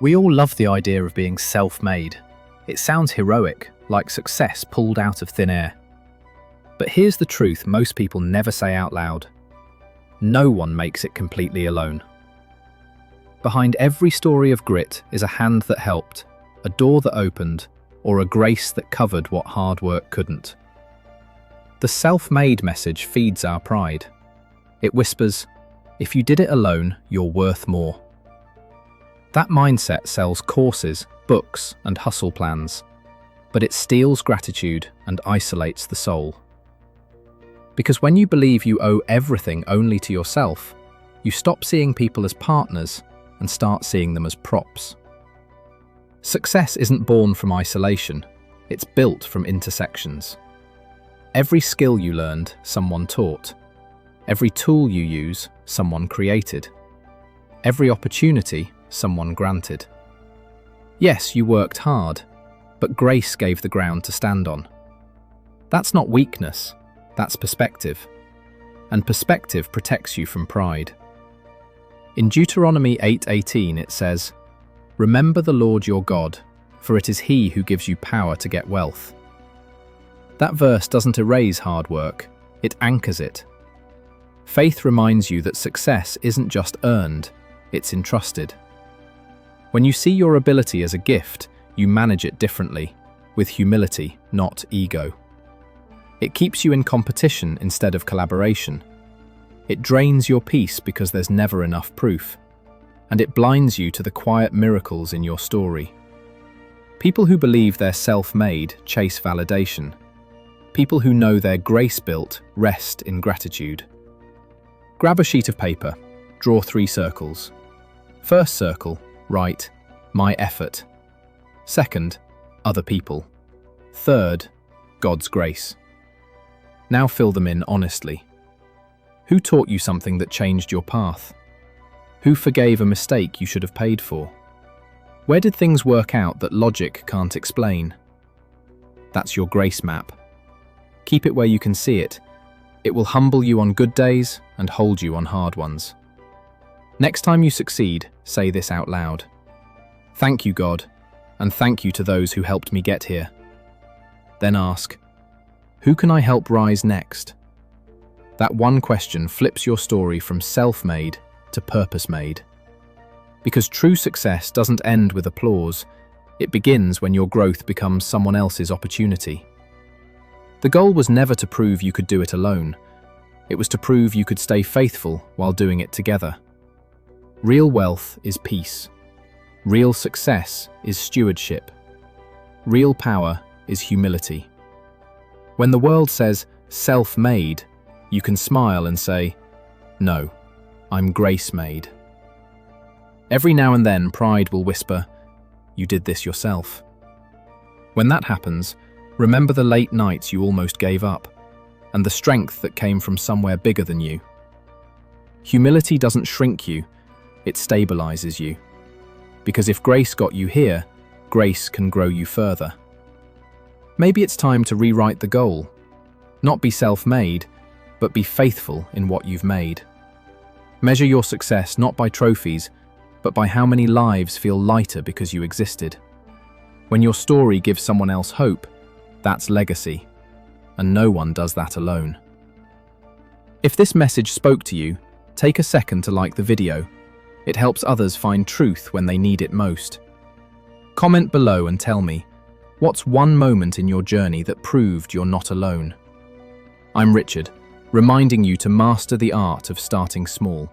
We all love the idea of being self-made. It sounds heroic, like success pulled out of thin air. But here's the truth most people never say out loud. No one makes it completely alone. Behind every story of grit is a hand that helped, a door that opened, or a grace that covered what hard work couldn't. The self-made message feeds our pride. It whispers, if you did it alone, you're worth more. That mindset sells courses, books, and hustle plans, but it steals gratitude and isolates the soul. Because when you believe you owe everything only to yourself, you stop seeing people as partners and start seeing them as props. Success isn't born from isolation, it's built from intersections. Every skill you learned, someone taught. Every tool you use, someone created. Every opportunity, someone granted. Yes, you worked hard, but grace gave the ground to stand on. That's not weakness, that's perspective. And perspective protects you from pride. In Deuteronomy 8:18 it says, "Remember the Lord your God, for it is He who gives you power to get wealth." That verse doesn't erase hard work, it anchors it. Faith reminds you that success isn't just earned, it's entrusted. When you see your ability as a gift, you manage it differently, with humility, not ego. It keeps you in competition instead of collaboration. It drains your peace because there's never enough proof. And it blinds you to the quiet miracles in your story. People who believe they're self-made chase validation. People who know they're grace-built rest in gratitude. Grab a sheet of paper, draw 3 circles. First circle, write, my effort. Second, other people. Third, God's grace. Now fill them in honestly. Who taught you something that changed your path? Who forgave a mistake you should have paid for? Where did things work out that logic can't explain? That's your grace map. Keep it where you can see it. It will humble you on good days and hold you on hard ones. Next time you succeed, say this out loud. Thank you, God, and thank you to those who helped me get here. Then ask, who can I help rise next? That one question flips your story from self-made to purpose-made. Because true success doesn't end with applause, it begins when your growth becomes someone else's opportunity. The goal was never to prove you could do it alone. It was to prove you could stay faithful while doing it together. Real wealth is peace. Real success is stewardship. Real power is humility. When the world says self-made, you can smile and say, no, I'm grace-made. Every now and then, pride will whisper, you did this yourself. When that happens, remember the late nights you almost gave up, and the strength that came from somewhere bigger than you. Humility doesn't shrink you, it stabilizes you. Because if grace got you here, grace can grow you further. Maybe it's time to rewrite the goal. Not be self-made, but be faithful in what you've made. Measure your success not by trophies, but by how many lives feel lighter because you existed. When your story gives someone else hope, that's legacy, and no one does that alone. If this message spoke to you, take a second to like the video. It helps others find truth when they need it most. Comment below and tell me, what's one moment in your journey that proved you're not alone? I'm Richard, reminding you to master the art of starting small.